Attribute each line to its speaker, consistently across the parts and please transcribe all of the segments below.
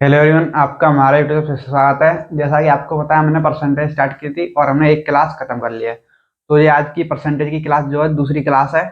Speaker 1: Hello everyone, आपका हमारे YouTube पे स्वागत है। जैसा कि आपको पता है, हमने परसेंटेज स्टार्ट की थी और हमने एक क्लास खत्म कर लिया है। तो ये आज की परसेंटेज की क्लास जो है दूसरी क्लास है।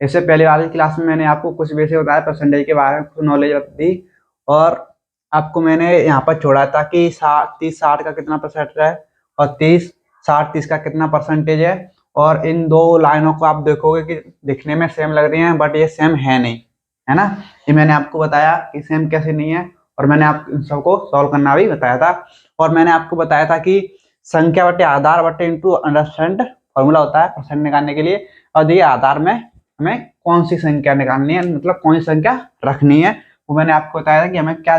Speaker 1: इससे पहले वाली क्लास में मैंने आपको कुछ बेसिक बताया, परसेंटेज के बारे में कुछ नॉलेज दी और आपको मैंने यहाँ पर छोड़ा था कि 30-60 का कितना परसेंट है और 30-60-30 का कितना परसेंटेज है। और इन दो लाइनों को आप देखोगे कि दिखने में सेम लग रही हैं, बट ये सेम है नहीं, है ना। ये मैंने आपको बताया कि सेम कैसे नहीं है, और मैंने आप इन सबको सॉल्व करना भी बताया था। और मैंने आपको बताया था कि संख्या बटे आधार बटे इंटू अंडरस्टैंड फॉर्मूला होता है परसेंट निकालने के लिए। और ये आधार में हमें कौन सी संख्या निकालनी है, मतलब कौन सी संख्या रखनी है, वो मैंने आपको बताया था कि हमें क्या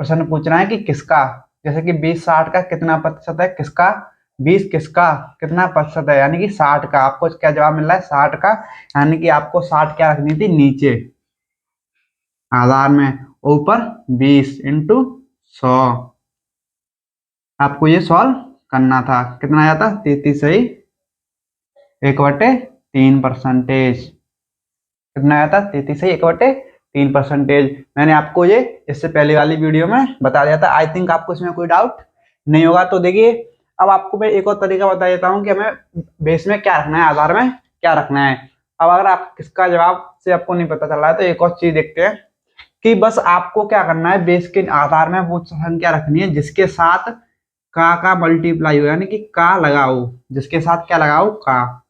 Speaker 1: प्रश्न पूछ रहा है कि किसका, जैसे कि 20-60 का कितना प्रतिशत है, किसका 20 किसका कितना प्रतिशत है, यानी कि 60 का। आपको क्या जवाब मिल रहा है, 60 का। यानी कि आपको 60 क्या रखनी थी, नीचे आधार में, ऊपर 20 इंटू 100। आपको ये सॉल्व करना था। कितना आया था, 33/1/3 परसेंटेज। कितना आया था, 33/1/3 परसेंटेज। मैंने आपको ये इससे पहले वाली वीडियो में बता दिया था। आई थिंक आपको इसमें कोई डाउट नहीं होगा। तो देखिए, अब आपको मैं एक और तरीका बता देता हूँ कि हमें बेस में क्या रखना है, आधार में क्या रखना है। अब अगर आप किसका जवाब से आपको नहीं पता चल रहा है, तो एक और चीज देखते हैं कि बस आपको क्या करना है, बेस के आधार में वो संख्या रखनी है जिसके साथ का मल्टीप्लाई हो, यानी कि का लगाओ, जिसके साथ क्या लगाओ, का,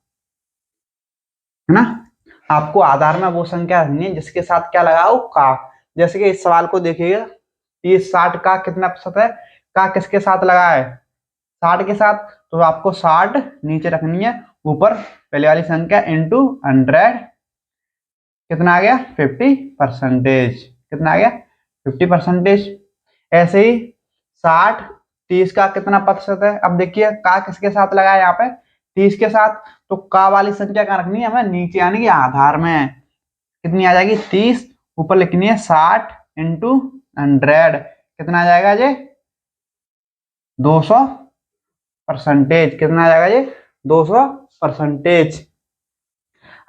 Speaker 1: है ना। आपको आधार में वो संख्या रखनी है जिसके साथ क्या लगाओ, का। जैसे कि इस सवाल को देखिएगा, 30-60 का कितना प्रतिशत है, का किसके साथ लगा है, 60 के साथ। तो आपको 60 नीचे रखनी है, ऊपर पहले वाली संख्या इंटू 100। कितना आ गया, 50%। कितना आ गया, 50%। ऐसे ही 60-30 का कितना प्रतिशत है। अब देखिए, का किसके साथ लगा है यहाँ पे, 30 के साथ। तो का वाली संख्या कहाँ रखनी है, हमें नीचे, यानी कि आधार में। कितनी आ जाएगी, 30, ऊपर लिखनी है 60 इंटू 100। कितना आ जाएगा ये, 200%। कितना आ जाएगा ये, 200%।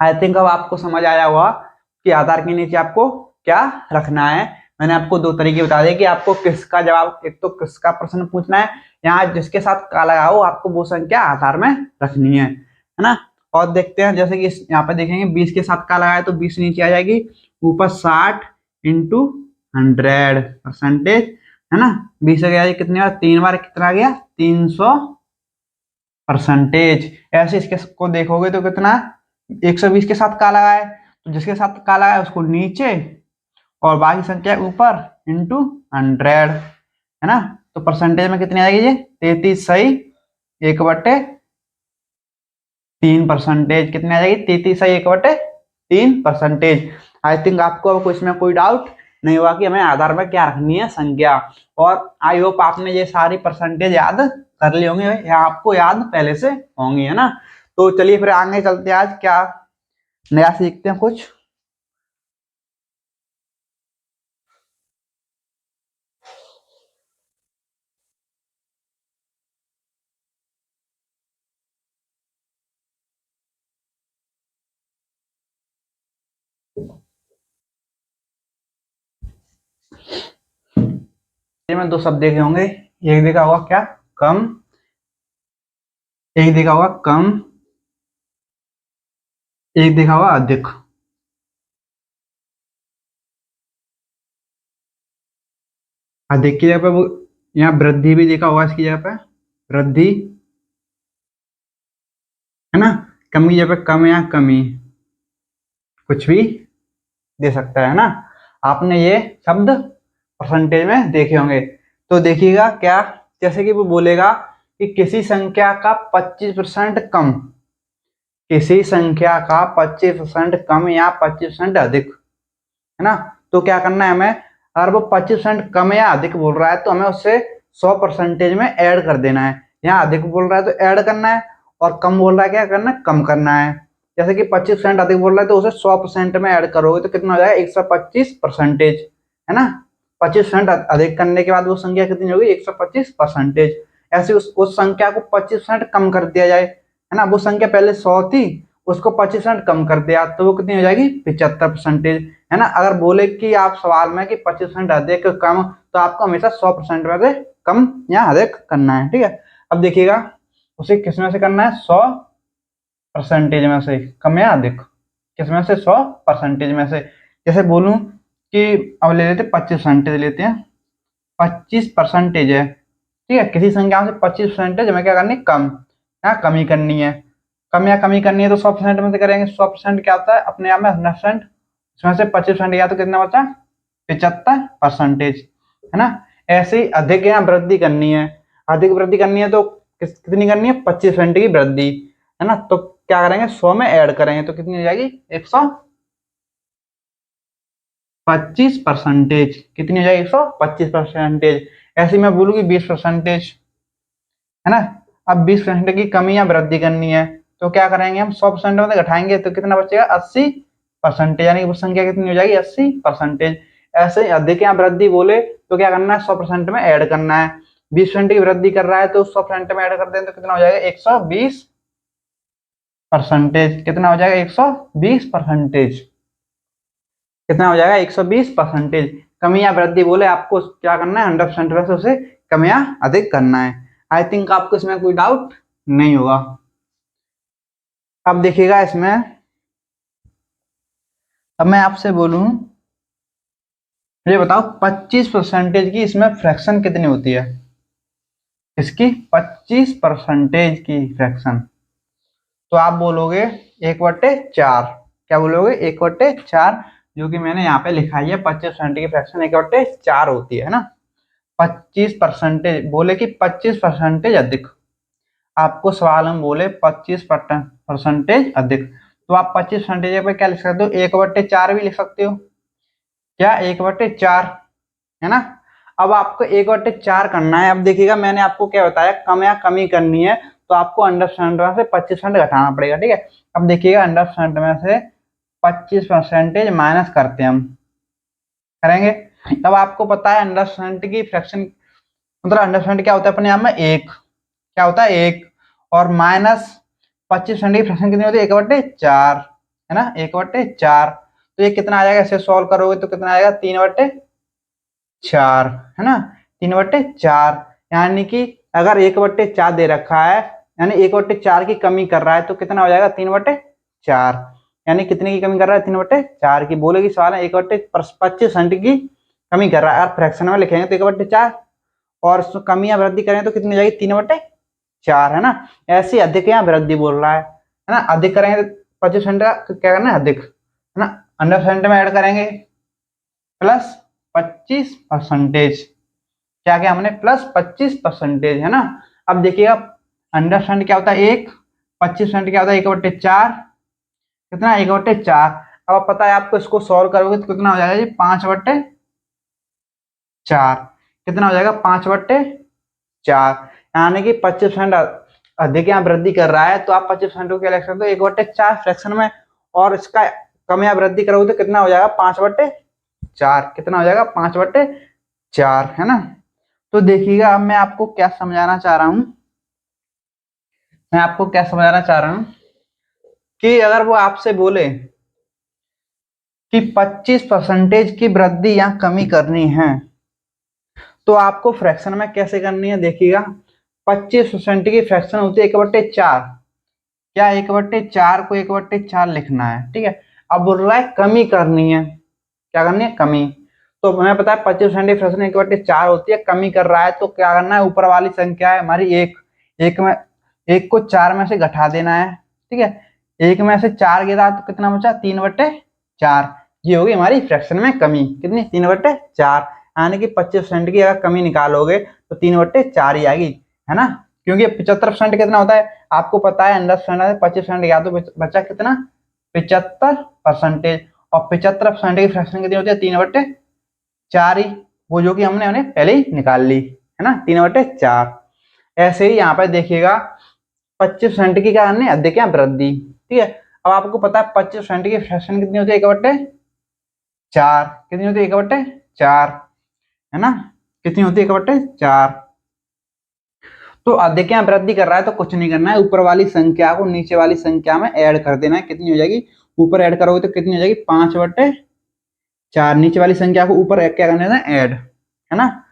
Speaker 1: आई थिंक अब आपको समझ आया होगा कि आधार के नीचे आपको क्या रखना है। मैंने आपको दो तरीके बता दिए कि आपको किसका जवाब, एक तो किसका प्रश्न पूछना है, यहाँ जिसके साथ का लगाओ आपको वो संख्या आधार में रखनी है ना। और देखते हैं, जैसे कि यहाँ पे देखेंगे 20 के साथ का लगाए तो 20 नीचे आ जाएगी, ऊपर 60 इंटू 100%, है ना। 20 आ गया, कितने बार, 3 बार, कितना आ गया, 300%। ऐसे इसके को देखोगे तो कितना, 120 के साथ का लगा है तो जिसके साथ का लगा है उसको नीचे और बाकी संख्या ऊपर इंटू 100, है ना। तो परसेंटेज में कितनी आएगी ये, 33/1/3। कितनी आ जाएगी, 33/1/3। आई थिंक आपको अब इसमें कोई डाउट नहीं हुआ कि हमें आधार में क्या रखनी है, संख्या। और आई होप आपने ये सारी परसेंटेज याद कर ली होंगी, या आपको याद पहले से होंगी, है ना। तो चलिए फिर आगे चलते हैं, आज क्या नया सीखते हैं कुछ। में दो शब्द देखे होंगे, एक देखा होगा क्या, कम, एक देखा होगा कम, एक देखा होगा अधिक। अधिक की जगह पे वो, यहाँ वृद्धि भी देखा होगा, इसकी जगह पे वृद्धि, है ना। कम की जगह पे कम या कमी, कुछ भी दे सकता है ना। आपने ये शब्द परसेंटेज में देखे होंगे। तो देखिएगा क्या, जैसे कि वो बोलेगा कि किसी संख्या का 25% कम, किसी संख्या का 25% कम या 25% अधिक, है ना। तो क्या करना है हमें, अगर वो 25% कम या अधिक बोल रहा है तो हमें उससे 100% में ऐड कर देना है। यहाँ अधिक बोल रहा है तो ऐड करना है, और कम बोल रहा है क्या करना है, कम करना है। जैसे कि 25% अधिक बोल रहा है तो उसे 100% में ऐड करोगे तो कितना हो जाएगा, 125%, है ना। 25% अधिक करने के बाद वो संख्या कितनी होगी, 125%। ऐसे उस संख्या को 25% कम कर दिया जाए, है ना। वो संख्या पहले 100 थी, उसको 25% कम कर दिया तो वो कितनी हो जाएगी 75%, है ना। अगर बोले कि आप सवाल में कि 25% अधिक कम, तो आपको हमेशा 100% में से कम या अधिक करना है, ठीक है। अब देखिएगा उसे किस में से करना है, 100% में से कम या अधिक, किसमें से 100% में से। जैसे बोलूं कि अब ले लेते 25% लेते हैं, 25% है, ठीक है। किसी संख्या से 25% हमें क्या करनी है, कम या कमी करनी है। कम या कमी करनी है तो 100% में से करेंगे। 100% क्या होता है अपने आप में 100%, इसमें से 25% गया तो कितना बचा 75%, है ना। ऐसे ही अधिक या वृद्धि करनी है, अधिक वृद्धि करनी है तो कितनी करनी है 25% की वृद्धि, है ना। तो क्या करेंगे 100 में ऐड करेंगे तो कितनी हो जाएगी 125%, कितनी हो जाएगी 125%। ऐसे मैं बोलूँ कि 20%, है ना। अब 20% की कमी या वृद्धि करनी है तो क्या करेंगे हम 100% में घटाएंगे तो कितना बचेगा 80%, यानी कि वो संख्या कितनी हो जाएगी 80%। ऐसे अधिक या वृद्धि बोले तो क्या करना है 100% में ऐड करना है। 20% की वृद्धि कर रहा है तो 100% में ऐड कर दें तो कितना हो जाएगा 120%, कितना हो जाएगा 120%, कितना हो जाएगा 120%। कमी या वृद्धि बोले आपको क्या करना है 100% में से उसे कम या अधिक करना है। आई थिंक आपको इसमें कोई डाउट नहीं होगा। अब देखिएगा इसमें, अब मैं आपसे बोलूं मुझे बताओ 25% की इसमें फ्रैक्शन कितनी होती है, इसकी 25% की फ्रैक्शन। तो आप बोलोगे 1/4, क्या बोलोगे 1/4, जो कि मैंने यहाँ पे लिखा है 25% की फ्रैक्शन 1/4 होती है ना। 25% बोले कि 25% अधिक, आपको सवाल हम बोले 25% अधिक, तो आप 25% पे क्या लिख सकते हो 1/4 भी लिख सकते हो, क्या 1/4, है ना। अब आपको 1/4 करना है। अब देखिएगा मैंने आपको क्या बताया, कम या कमी करनी है तो आपको 100% में से 25% घटाना पड़ेगा, ठीक है। अब देखिएगा 100% में से 25% माइनस करते हैं हम, करेंगे। अब आपको पता है 100% की फ्रैक्शन मतलब 100% क्या होता है अपने आप में एक, क्या होता है एक, और माइनस 25% की फ्रैक्शन कितनी होती है 1/4, है ना 1/4। तो ये कितना आ जाएगा, इसे सॉल्व करोगे तो कितना आएगा 3/4, है ना 3/4। यानी कि अगर 1/4 दे रखा है, यानी 1/4 की कमी कर रहा है तो कितना हो जाएगा 3/4, यानी कितने की कमी कर रहा है 3/4 की। बोले कि सवाल है 1/25% की कमी कर रहा है, अगर फ्रैक्शन में लिखेंगे तो 1/4 और कमी या वृद्धि करें तो कितनी जाएगी 3/4, है ना। ऐसी अधिक या वृद्धि बोल रहा है ना। अधिक करेंगे तो 25% का क्या करना है अधिक, है ना। 100% में ऐड करेंगे प्लस 25%, क्या क्या हमने प्लस 25%, है ना। अब देखिएगा 100% क्या होता है एक, 25% क्या होता है 1/4, कितना 1/4। अब पता है आपको, इसको सॉल्व करोगे तो कितना हो जाएगा जी 5/4, कितना हो जाएगा 5/4, यानी कि 25% अधिक या वृद्धि कर रहा है तो आप 25% को क्या लिख सकते हो 1/4 फ्रैक्शन में, और इसका कम या वृद्धि करोगे तो कितना हो जाएगा 5/4, कितना हो जाएगा 5/4, है ना। तो देखिएगा अब मैं आपको क्या समझाना चाह रहा हूं, मैं आपको क्या समझाना चाह रहा हूं कि अगर वो आपसे बोले कि 25% की वृद्धि या कमी करनी है तो आपको फ्रैक्शन में कैसे करनी है। देखिएगा 25% की फ्रैक्शन होती है 1/4, क्या 1/4 को 1/4 लिखना है, ठीक है। अब बोल रहा है कमी करनी है, क्या करनी है कमी, तो हमें पता है 25% की फ्रैक्शन 1/4 होती है, कमी कर रहा है तो क्या करना है, ऊपर वाली संख्या है हमारी एक, एक में एक को 4 में से घटा देना है, ठीक है। एक में से 4 गिरा तो कितना बचा 3/4, ये होगी हमारी फ्रैक्शन में कमी, कितनी 3/4, यानी कि 25% की अगर कमी निकालोगे तो 3/4 ही आएगी, है ना। क्योंकि 75% कितना होता है आपको पता है, 25% गया तो बचा कितना 75%, और 75% की फ्रैक्शन कितनी होती है 3/4 ही, वो जो कि हमने उन्हें पहले ही निकाल ली, है ना 3/4। ऐसे ही यहाँ पे देखिएगा 25% की क्या करनी है अधिक या वृद्धि, ठीक है। अब आपको पता है 25% की फ्रैक्शन कितनी होती है 1/4, कितनी होती है 1/4, है ना, कितनी होती है 1/4। तो देखिए यहाँ वृद्धि कर रहा है तो कुछ नहीं करना है, ऊपर वाली संख्या को नीचे वाली संख्या में ऐड कर देना है। कितनी हो जाएगी, ऊपर ऐड करोगे तो कितनी हो जाएगी 5/4। नीचे वाली संख्या को ऊपर क्या करना है, ऐड, है ना।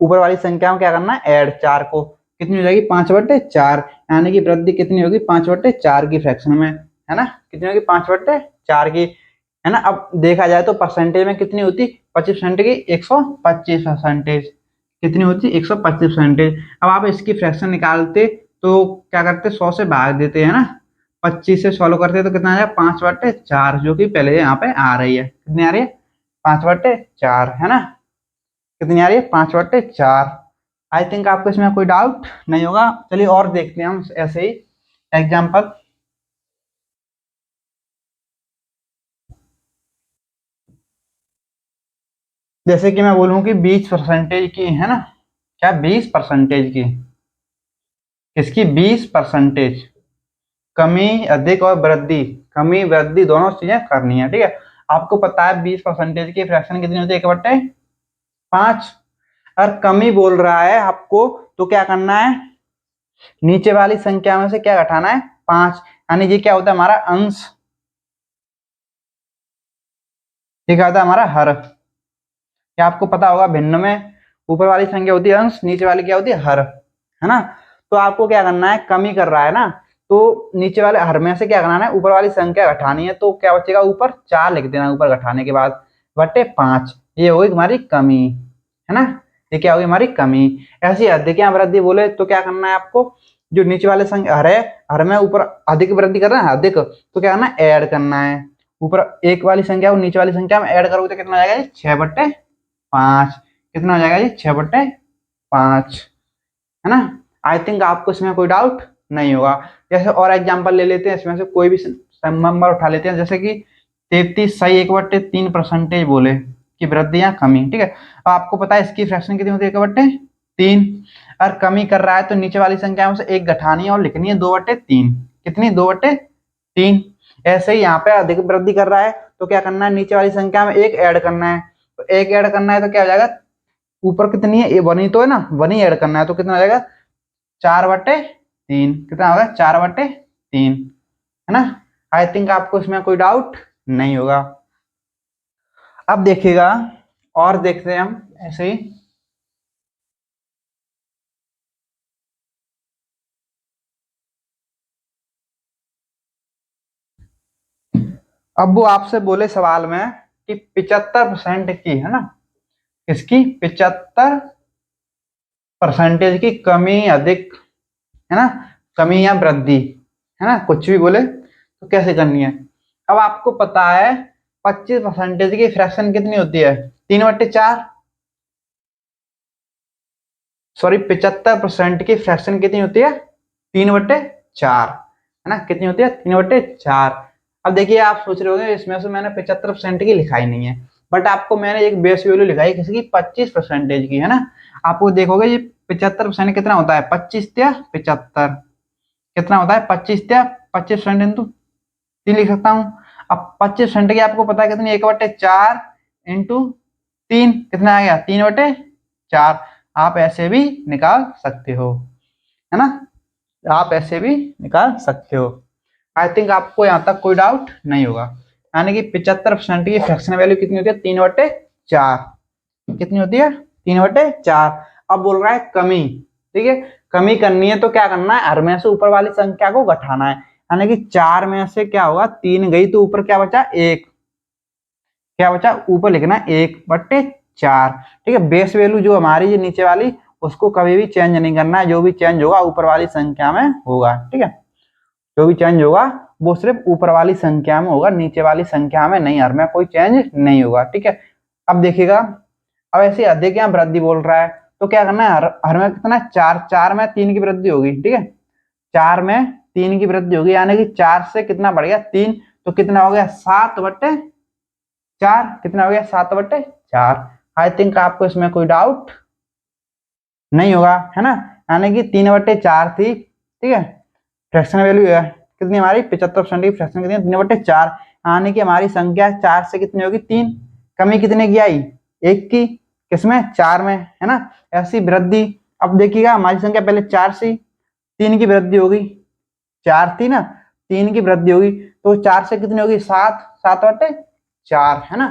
Speaker 1: ऊपर वाली संख्या में क्या करना है, ऐड 4 को, कितनी हो जाएगी 5/4, यानी कि वृद्धि कितनी होगी 5/4 की फ्रैक्शन में, है ना। कितनी होगी 5/4 की, है ना। अब देखा जाए तो परसेंटेज में कितनी होती 25% की 125%, कितनी होती 125%। अब आप इसकी फ्रैक्शन निकालते तो क्या करते 100 से भाग देते हैं ना, 25 से सॉल्व करते तो कितना आ जाएगा 5/4, जो कि पहले यहाँ पे आ रही है, कितनी आ रही है 5/4, है ना। कितनी आ रही है 5/4। आई थिंक आपको इसमें कोई डाउट नहीं होगा। चलिए और देखते हैं हम ऐसे ही एग्जाम्पल। जैसे कि मैं बोलूं कि 20% की, है ना, क्या 20% की, इसकी 20% कमी, अधिक और वृद्धि, कमी वृद्धि दोनों चीजें करनी है, ठीक है। आपको पता है 20% की फ्रैक्शन कितनी होती है 1/5। और कमी बोल रहा है आपको तो क्या करना है, नीचे वाली संख्या में से क्या घटाना है 5, यानी ये क्या होता है हमारा अंश, ये क्या होता है हमारा हर। क्या आपको पता होगा भिन्न में ऊपर वाली संख्या होती है अंश, नीचे वाली क्या होती है हर, है ना। तो आपको क्या करना है, कमी कर रहा है ना, तो नीचे वाले हर में से क्या करना है ऊपर वाली संख्या घटानी है, तो क्या बचेगा ऊपर 4 लिख देना ऊपर घटाने के बाद, बटे 5, ये होगी हमारी कमी, है ना। ये क्या होगी हमारी कमी। ऐसी अधिक या वृद्धि बोले तो क्या करना है आपको, जो नीचे वाले संख्या हर है, हर में ऊपर अधिक वृद्धि करना है अधिक, तो क्या करना है ऐड करना है, ऊपर एक वाली संख्या को नीचे वाली संख्या में ऐड करोगे तो कितना आ जाएगा 6/5, कितना हो जाएगा जी 6/5, है ना। आई थिंक आपको इसमें कोई डाउट नहीं होगा। जैसे और एग्जांपल ले लेते हैं, इसमें से कोई भी नंबर उठा लेते हैं, जैसे कि 33 सही 1/3% बोले कि वृद्धि या कमी, ठीक है। अब आपको पता है इसकी फ्रैक्शन कितनी होती है 1/3, और कमी कर रहा है तो नीचे वाली संख्या में से एक घटानी है और लिखनी है 2/3, कितनी 2/3। ऐसे ही यहाँ पे अधिक वृद्धि कर रहा है तो क्या करना है, नीचे वाली संख्या में एक ऐड करना है, तो एक ऐड करना है तो क्या हो जाएगा, ऊपर कितनी है ये 1 ही तो है ना, 1 ही ऐड करना है तो कितना हो जाएगा 4/3, कितना होगा 4/3, है ना। आई थिंक आपको इसमें कोई डाउट नहीं होगा। अब देखिएगा और देखते हैं हम ऐसे ही। अब वो आपसे बोले सवाल में कि 75% की, है ना, इसकी 75% की कमी अधिक, है ना, कमी या वृद्धि, है ना, कुछ भी बोले तो कैसे करनी है। अब आपको पता है 25% की फ्रैक्शन कितनी होती है 3/4, सॉरी 75% की फ्रैक्शन कितनी होती है 3/4, है ना, कितनी होती है 3/4। अब देखिए आप सोच रहे होंगे इसमें से मैंने 75% की लिखाई नहीं है, बट आपको मैंने एक बेस वैल्यू लिखाई किसी की 25% की, है ना। आपको देखोगे ये 75% कितना होता है 25×75, कितना होता है 25×25% इंटू 3 लिख सकता हूँ। अब 25% की आपको पता है कितनी 1/4 इंटू 3 कितना आ गया 3/4। आप ऐसे भी निकाल सकते हो, है ना, आप ऐसे भी निकाल सकते हो। आई थिंक आपको यहाँ तक कोई डाउट नहीं होगा। यानी कि 75% की फ्रैक्शन वैल्यू कितनी होती है 3/4, कितनी होती है 3/4। अब बोल रहा है कमी, ठीक है, कमी करनी है तो क्या करना है हर में से ऊपर वाली संख्या को घटाना है, यानी कि 4 में से क्या होगा 3 गई तो ऊपर क्या बचा 1, क्या बचा ऊपर लिखना 1/4, ठीक है। बेस वैल्यू जो हमारी ये नीचे वाली उसको कभी भी चेंज नहीं करना है, जो भी चेंज होगा ऊपर वाली संख्या में होगा, ठीक है। जो भी चेंज होगा वो सिर्फ ऊपर वाली संख्या में होगा, नीचे वाली संख्या में नहीं, हर में कोई चेंज नहीं होगा, ठीक है। अब देखिएगा, अब ऐसे अधिक या वृद्धि बोल रहा है तो क्या करना है हर में कितना 4, 4 में 3 की वृद्धि होगी, ठीक है, 4 में 3 की वृद्धि होगी, यानी कि 4 से कितना बढ़ गया 3, तो कितना हो गया 7/4, कितना हो गया 7/4। आई थिंक आपको इसमें कोई डाउट नहीं होगा, है ना। यानी कि 3/4 थी, ठीक है, फ्रैक्शन वैल्यू है कितनी हमारी 75% की फ्रैक्शन कितनी 3/4, यानी कि हमारी संख्या 4 से कितनी होगी 3, कमी कितने की आई 1 की, किसमें 4 में, है ना। ऐसी वृद्धि अब देखिएगा हमारी संख्या पहले 4 से 3 की वृद्धि होगी, 4 थी ना, 3 की वृद्धि होगी तो 4 से कितनी होगी 7, 7/4 है ना,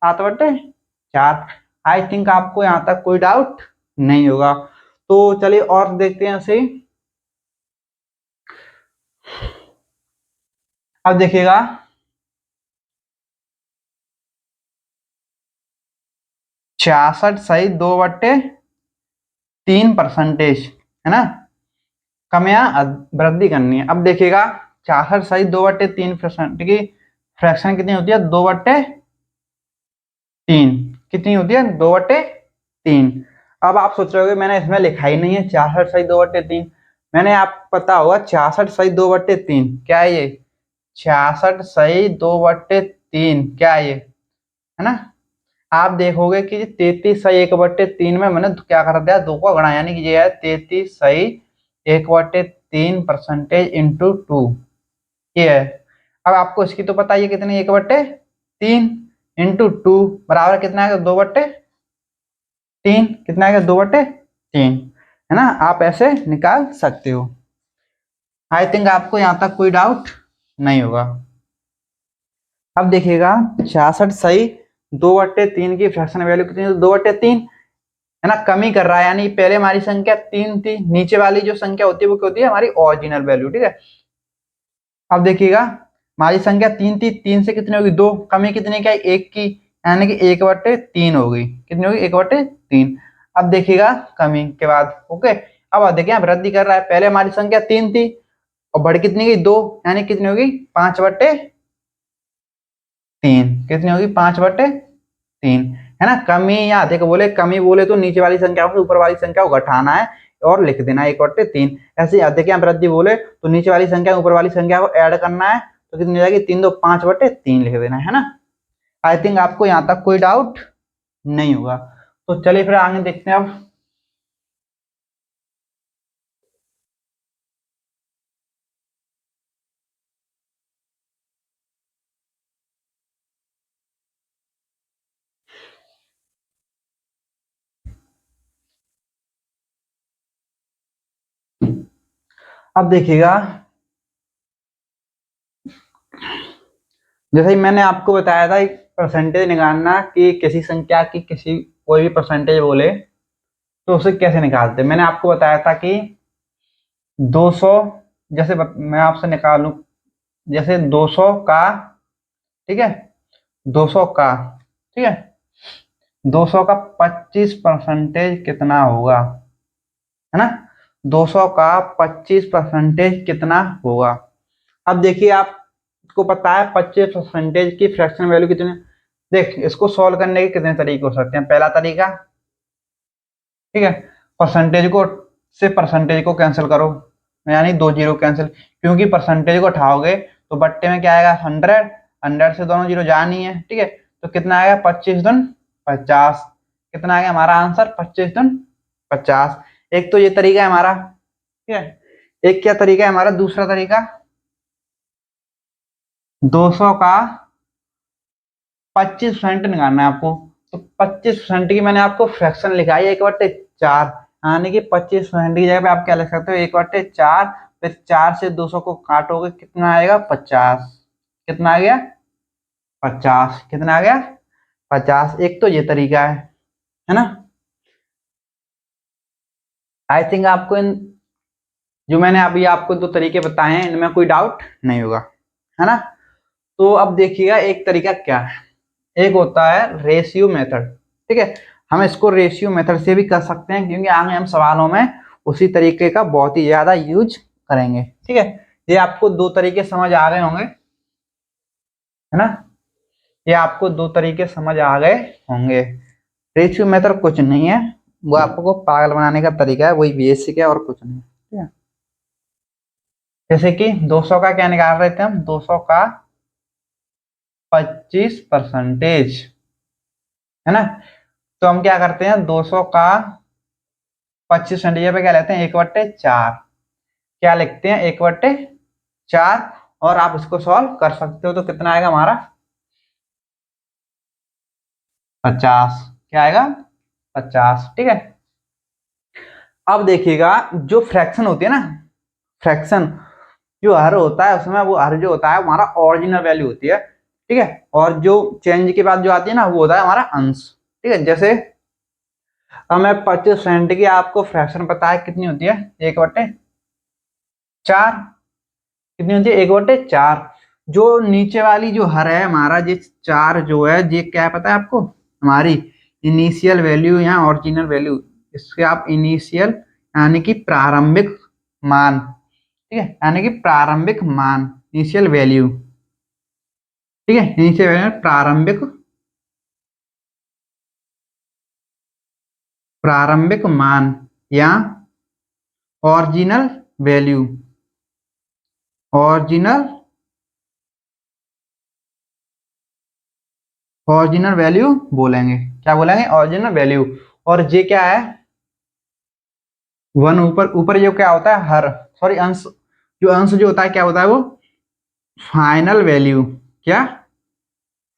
Speaker 1: 7/4। आई थिंक आपको यहाँ तक कोई डाउट नहीं होगा। तो चलिए और देखते हैं ऐसे। अब देखिएगा 66/2/3% है ना, कम या वृद्धि करनी है। अब देखिएगा 66/2/3% की फ्रैक्शन कितनी होती है, 2/3 कितनी होती है, 2/3। अब आप सोच रहे हो मैंने इसमें लिखा ही नहीं है 66/2/3, मैंने आप पता होगा 66/2/3 क्या है ये, 66/2/3 क्या है ये, है ना। आप देखोगे कि 33/1/3 में मैंने क्या कर दिया, 2 को गणा, यानी कि ये है 33/1/3 इंटू 2, ये है। अब आपको इसकी तो पता ही है कितनी, 1/3 इंटू 2 बराबर कितना है, 2/3, कितना है 2/3, है ना। आप ऐसे निकाल सकते हो। आई थिंक आपको यहाँ तक कोई डाउट नहीं होगा। अब देखिएगा 66/2/3 की फ्रैक्शन वैल्यू कितनी है, 2/3 है ना, कमी कर रहा है, यानी पहले हमारी संख्या 3 थी, नीचे वाली जो संख्या होती है वो क्या होती है, हमारी ओरिजिनल वैल्यू, ठीक है। अब देखिएगा हमारी संख्या 3 थी, 3 से कितनी होगी 2, कमी कितनी क्या है 1 की, यानी कि 1/3 होगी, कितनी होगी 1/3। अब देखिएगा कमी के बाद, ओके। अब देखिए वृद्धि कर रहा है, पहले हमारी संख्या 3 थी और बढ़ कितनी गई 2, यानी कितनी होगी 5/3, कितनी होगी 5/3, है ना। कमी या अधिक बोले, कमी बोले तो नीचे वाली संख्या को ऊपर वाली संख्या को घटाना है और लिख देना 1/3। ऐसे ही अधिक या वृद्धि बोले तो नीचे वाली संख्या ऊपर वाली संख्या को ऐड करना है, तो कितनी हो जाएगी 3 2 5/3 लिख देना है ना। आई थिंक आपको यहाँ तक कोई डाउट नहीं होगा। तो चलिए फिर आगे देखते हैं। अब देखिएगा जैसे ही मैंने आपको बताया था एक परसेंटेज निकालना कि किसी संख्या की किसी कोई भी परसेंटेज बोले तो उसे कैसे निकालते, मैंने आपको बताया था कि 200, जैसे मैं आपसे निकालूं, जैसे 200 का, ठीक है, 200 का, ठीक है, 200 का 25% कितना होगा, है ना, 200 का 25% कितना होगा। अब देखिए आपको पता है 25% की फ्रैक्शन वैल्यू कितनी, देख इसको सॉल्व करने के कितने तरीके हो सकते हैं। पहला तरीका, ठीक है, परसेंटेज को से परसेंटेज को कैंसिल करो, यानी 2 जीरो कैंसिल, क्योंकि परसेंटेज को उठाओगे तो बट्टे में क्या आएगा 100, 100 से दोनों जीरो जा नहीं है, ठीक है, तो कितना आएगा 25 दून 50, कितना आएगा हमारा आंसर 25 दून 50। एक तो ये तरीका है हमारा, ठीक है। एक क्या तरीका है हमारा, दूसरा तरीका, 200 का 25% निकालना है आपको, तो 25% की मैंने आपको फ्रैक्शन लिखा है 1/4, यानी कि 25% की जगह पे आप क्या लिख सकते हो 1/4, फिर 4 से 200 को काटोगे कितना आएगा 50, कितना आ गया 50, कितना आ गया 50। एक तो ये तरीका है ना। आई थिंक आपको इन जो मैंने अभी आपको 2 तरीके बताए हैं इनमें कोई डाउट नहीं होगा, है ना। तो अब देखिएगा एक तरीका क्या है, एक होता है रेशियो मेथड, ठीक है, हम इसको रेशियो मेथड से भी कर सकते हैं क्योंकि आगे हम सवालों में उसी तरीके का बहुत ही ज्यादा यूज करेंगे, ठीक है। ये आपको 2 तरीके समझ आ गए होंगे, है ना, ये आपको 2 तरीके समझ आ गए होंगे। रेशियो मेथड कुछ नहीं है, वो आपको पागल बनाने का तरीका है, वही बेसिक है और कुछ नहीं, ठीक है। जैसे कि 200 का क्या निकाल रहे थे हम, 200 का 25%, है ना, तो हम क्या करते हैं 200 का 25% पे क्या लेते हैं 1/4, क्या लिखते हैं 1/4, और आप इसको सॉल्व कर सकते हो तो कितना आएगा हमारा 50, क्या आएगा 50, ठीक है। अब देखिएगा जो फ्रैक्शन होती है ना, फ्रैक्शन जो हर होता है उसमें वो हर जो होता है हमारा ओरिजिनल वैल्यू होती है, ठीक है। और जो चेंज के बाद जो आती है ना वो होता है हमारा अंश, ठीक है। जैसे हमें 25% की आपको फ्रैक्शन पता है कितनी होती है, 1/4। कितनी होती है, 1/4। जो नीचे वाली जो हर है हमारा ये 4 जो है ये क्या है पता है आपको, हमारी इनिशियल वैल्यू या ओरिजिनल वैल्यू, इसके आप इनिशियल यानी कि प्रारंभिक मान, ठीक है, यानी कि प्रारंभिक मान, इनिशियल वैल्यू, ठीक है। इनिशियल वैल्यू प्रारंभिक, प्रारंभिक मान या original value, original, original value बोलेंगे, क्या बोलेंगे, ओरिजिनल वैल्यू। और ये क्या है, वन ऊपर, ऊपर जो क्या होता है हर, सॉरी अंश, जो अंश जो होता है क्या होता है वो फाइनल वैल्यू, क्या,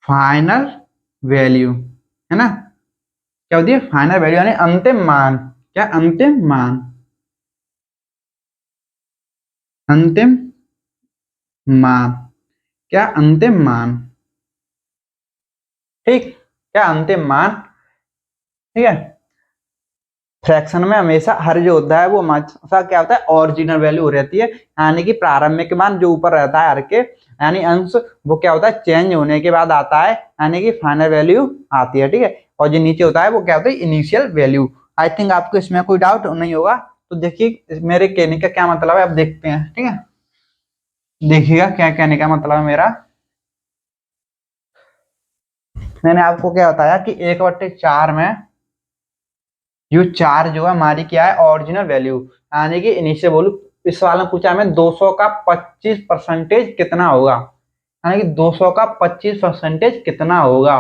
Speaker 1: फाइनल वैल्यू, है ना। क्या होती है फाइनल वैल्यू यानी अंतिम मान, क्या, अंतिम मान, अंतिम मान, क्या, अंतिम मान, ठीक, क्या, अंतिम मान, ठीक है। फ्रैक्शन में हमेशा हर जो होता है वो हमेशा क्या होता है ओरिजिनल वैल्यू रहती है, यानी कि प्रारंभिक मान जो ऊपर रहता है हर के, यानी अंश वो क्या होता है चेंज होने के बाद आता है, यानी कि फाइनल वैल्यू आती है, ठीक है। और जो नीचे होता है वो क्या होता है इनिशियल वैल्यू। आई थिंक आपको इसमें कोई डाउट नहीं होगा। तो देखिए मेरे कहने का क्या मतलब है, आप देखते हैं, ठीक है। देखिएगा क्या कहने का मतलब है मेरा, मैंने आपको क्या बताया कि 1/4 में यू 4 जो है हमारी क्या है ओरिजिनल वैल्यू, यानी कि इनिशियल वैल्यू। इस सवाल में पूछा हमें 200 का 25% कितना होगा, यानी कि 200 का 25% कितना होगा,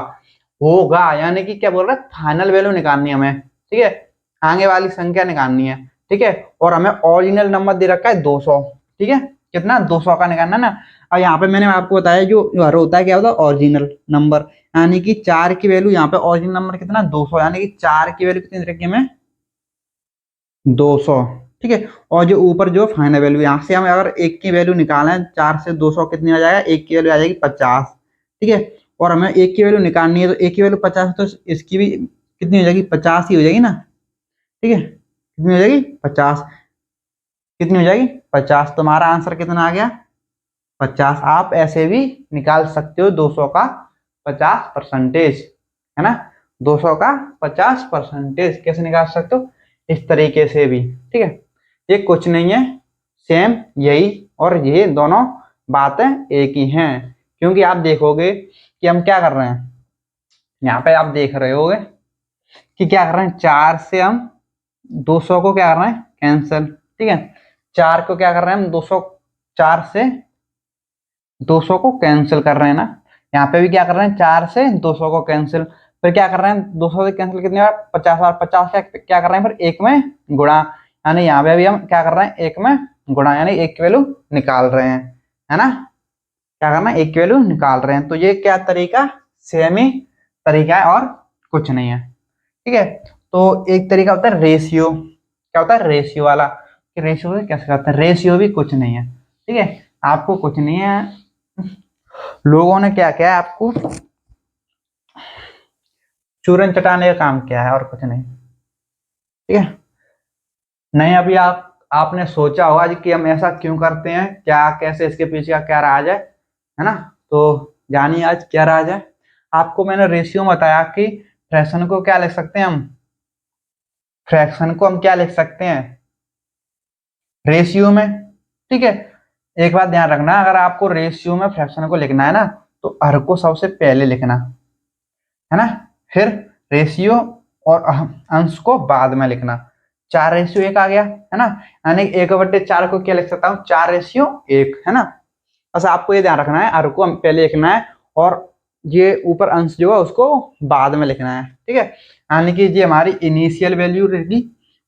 Speaker 1: होगा यानी कि क्या बोल रहा है फाइनल वैल्यू निकालनी है हमें, ठीक है, आगे वाली संख्या निकालनी है, ठीक है। और हमें ओरिजिनल नंबर दे रखा है 200, ठीक है, कितना 200 का निकालना है ना। और यहाँ पे मैंने आपको बताया जो हर होता है क्या होता है ओरिजिनल नंबर, यानी कि 4 की वैल्यू यहाँ पे ओरिजिनल नंबर कितना 200, यानी कि 4 की वैल्यू कितनी रखी हमें 200, ठीक है। और जो ऊपर जो फाइनल वैल्यू यहाँ से हम अगर एक की वैल्यू निकालें 4 से 200 कितनी आ जाएगा, एक की वैल्यू आ जाएगी 50, ठीक है। और हमें एक की वैल्यू निकालनी है तो एक की वैल्यू 50, तो इसकी भी कितनी हो जाएगी 50 ही हो जाएगी ना, ठीक है, कितनी हो जाएगी 50, कितनी हो जाएगी 50। तुम्हारा आंसर कितना आ गया 50। आप ऐसे भी निकाल सकते हो 200 का 50%, है ना, 200 का 50% कैसे निकाल सकते हो, इस तरीके से भी, ठीक है। ये कुछ नहीं है, सेम यही और ये दोनों बातें एक ही हैं, क्योंकि आप देखोगे कि हम क्या कर रहे हैं, यहाँ पे आप देख रहे होगे कि क्या कर रहे हैं, 4 से हम 200 को क्या कर रहे हैं कैंसिल, ठीक है। 4 को क्या कर रहे हैं हम 200, 4 से 200 को कैंसिल कर रहे हैं ना, यहाँ पे भी क्या कर रहे हैं 4 से 200 को कैंसिल, फिर क्या कर रहे हैं 200 से कैंसिल कितनी बार 50 बार, 50 क्या कर रहे हैं फिर एक में गुणा, यानी यहाँ पे भी हम क्या कर रहे हैं एक में गुणा, यानी एक की वैल्यू निकाल रहे हैं, है ना, क्या करना है एक की वैल्यू निकाल रहे हैं। तो ये क्या तरीका, सेम ही तरीका है और कुछ नहीं है, ठीक है। तो एक तरीका होता है रेशियो, क्या होता है रेशियो वाला, कि रेशियो से कैसे करते हैं, रेशियो भी कुछ नहीं है, ठीक है, आपको कुछ नहीं है, लोगों ने क्या किया है आपको चूरन चटाने का काम किया है और कुछ नहीं, ठीक है। नहीं अभी आपने सोचा होगा कि हम ऐसा क्यों करते हैं, क्या कैसे, इसके पीछे का क्या राज है ना। तो जानिए आज क्या राज है। आपको मैंने रेशियो में बताया कि फ्रैक्शन को क्या लिख सकते हैं हम, फ्रैक्शन को हम क्या लिख सकते हैं रेशियो में, ठीक है। एक बात ध्यान रखना, अगर आपको रेशियो में फ्रैक्शन को लिखना है ना तो हर को सबसे पहले लिखना, है ना, फिर रेशियो और अंश को बाद में लिखना। 4:1 आ गया, है ना, यानी 1/4 को क्या लिख सकता हूँ 4:1, है ना। बस आपको ये ध्यान रखना है हर को पहले लिखना है और ये ऊपर अंश जो है उसको बाद में लिखना है, ठीक है। यानी कि ये हमारी इनिशियल वैल्यू रहेगी,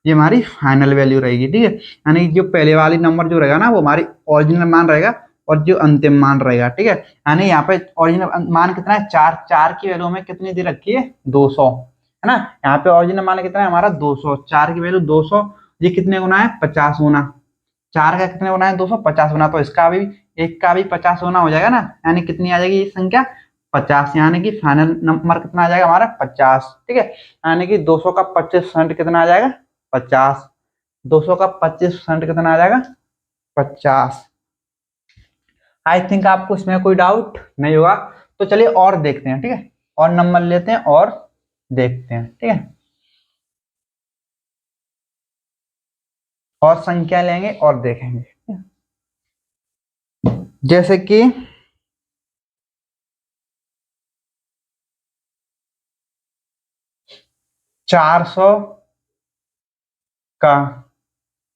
Speaker 1: ये हमारी फाइनल वैल्यू रहेगी, ठीक है। यानी जो पहले वाली नंबर जो रहेगा ना वो हमारी ओरिजिनल मान रहेगा और जो अंतिम मान रहेगा, ठीक है। यानी यहाँ पे ओरिजिनल मान कितना है 4, 4 की वैल्यू में कितनी दे रखी है 200, है ना। यहाँ पे ओरिजिनल मान कितना है हमारा 200, 4 की वैल्यू 200, ये कितने गुना है 50 गुना, 4 का कितने गुना है 250 गुना, तो इसका भी एक का भी 50 गुना हो जाएगा ना, यानी कितनी आ जाएगी ये संख्या 50, यानी कि फाइनल नंबर कितना आ जाएगा हमारा 50। ठीक है, यानी कि 200 का 25% कितना आ जाएगा 50, 200 का 25% कितना आ जाएगा 50। आई थिंक आपको इसमें कोई डाउट नहीं होगा, तो चलिए और देखते हैं। ठीक है, और नंबर लेते हैं और देखते हैं। ठीक है, और संख्या लेंगे और देखेंगे, जैसे कि 400 का,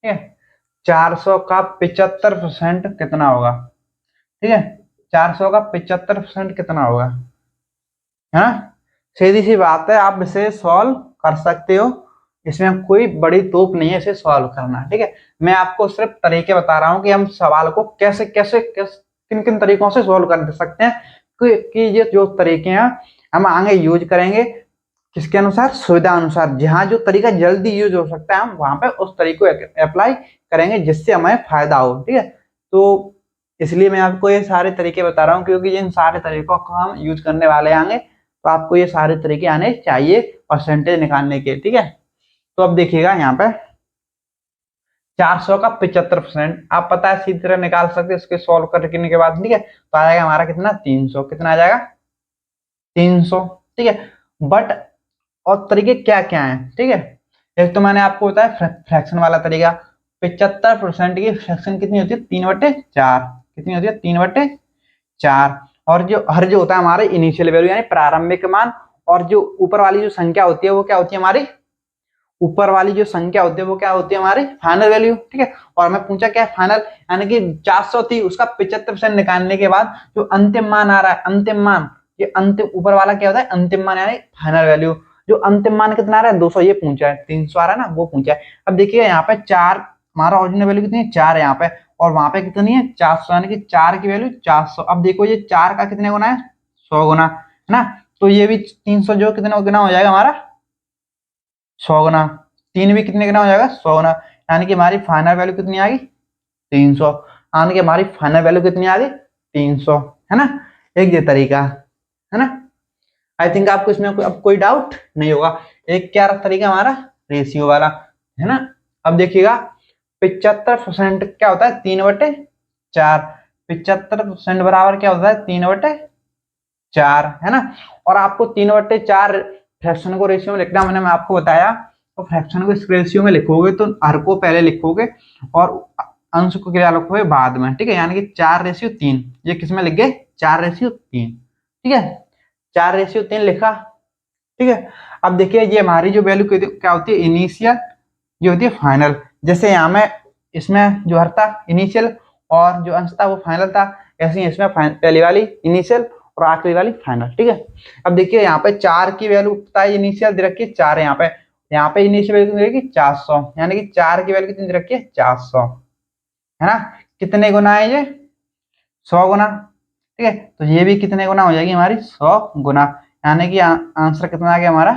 Speaker 1: ठीक है, 400 का 75% कितना होगा। ठीक है, 400 का 75% कितना होगा, है ना। सीधी सी बात है, आप इसे सॉल्व कर सकते हो, इसमें कोई बड़ी तोप नहीं है इसे सॉल्व करना। ठीक है, मैं आपको सिर्फ तरीके बता रहा हूं कि हम सवाल को कैसे कैसे किन किन तरीकों से सॉल्व कर सकते हैं, कि ये जो तरीके हैं हम आगे यूज करेंगे किसके अनुसार, सुविधा अनुसार। जहां जो तरीका जल्दी यूज हो सकता है हम वहां पे उस तरीके को अप्लाई करेंगे जिससे हमें फायदा हो। ठीक है, तो इसलिए मैं आपको ये सारे तरीके बता रहा हूँ, क्योंकि इन सारे तरीकों को हम यूज करने वाले आएंगे, तो आपको ये सारे तरीके आने चाहिए परसेंटेज निकालने के। ठीक है, तो अब देखिएगा यहाँ पे 400 का 75% आप पता है सीधी तरह निकाल सकते हैं इसके सॉल्व करने के बाद। ठीक है, तो आ जाएगा हमारा कितना 300, कितना आ जाएगा 300। ठीक है, बट और तरीके क्या क्या हैं। ठीक है, एक तो मैंने आपको बताया फ्रैक्शन वाला तरीका, 75% की फ्रैक्शन कितनी होती है 3/4, कितनी होती है 3/4। और जो हर जो होता है हमारे इनिशियल वैल्यू यानी प्रारंभिक मान, और जो ऊपर वाली जो संख्या होती है वो क्या होती है हमारी, ऊपर वाली जो संख्या होती है वो क्या होती है हमारी फाइनल वैल्यू। ठीक है, और मैं पूछा क्या है फाइनल, यानी कि 400 थी उसका 75% निकालने के बाद जो अंतिम मान आ रहा है, अंतिम मान, ये अंतिम ऊपर वाला क्या होता है अंतिम मान यानी फाइनल वैल्यू। जो अंतिम मान कितना आ रहा है 200, ये पूछा है 300 आ रहा है ना वो पूछा है। अब देखिए यहाँ पे 4, हमारा ओरिजिनल वैल्यू कितनी है 4 है यहाँ पे, और वहां पे कितनी है 400, यानी कि 4 की वैल्यू 400। अब देखो ये 4 का कितने गुना है 100 गुना, है ना, तो ये भी 300 जो कितना गुना हो जाएगा हमारा 100 गुना, 3 भी कितने गुना हो जाएगा 100 गुना, यानी कि हमारी फाइनल वैल्यू कितनी आ गई 300, यानी कि हमारी फाइनल वैल्यू कितनी आ गई 300, है ना। एक ये तरीका है ना। आई थिंक आपको इसमें अब कोई डाउट नहीं होगा। एक क्या तरीका हमारा रेशियो वाला, है ना। अब देखिएगा 75% क्या होता है 3/4, 75% बराबर क्या होता है 3/4, है ना। और आपको 3/4 फ्रैक्शन को रेशियो में लिखना मैंने आपको बताया, तो फ्रैक्शन को इस रेशियो में लिखोगे तो हर को पहले लिखोगे और अंश को क्या लिखोगे बाद में। ठीक है, यानी कि 4/3, ये किसमें लिख गए 4/3। ठीक है, 4/3 लिखा। ठीक है, अब देखिए ये हमारी जो वैल्यू क्या होती है इनिशियल, ये होती है फाइनल। जैसे यहाँ में इसमें जो हर था इनिशियल और जो अंश था वो फाइनल था, ऐसे ही इसमें पहली वाली इनिशियल और आखिरी वाली फाइनल। ठीक है, अब देखिए यहाँ पे 4 की वैल्यू पता है इनिशियल दे रखी है 4 है यहाँ पे इनिशियल वैल्यू दे रखी 400, यानी कि 4 की वैल्यू कितनी दे रखी है 400, है ना। कितने गुना है ये 100 गुना। ठीक है, तो ये भी कितने गुना हो जाएगी हमारी 100 गुना, यानी कि आंसर कितना आ गया हमारा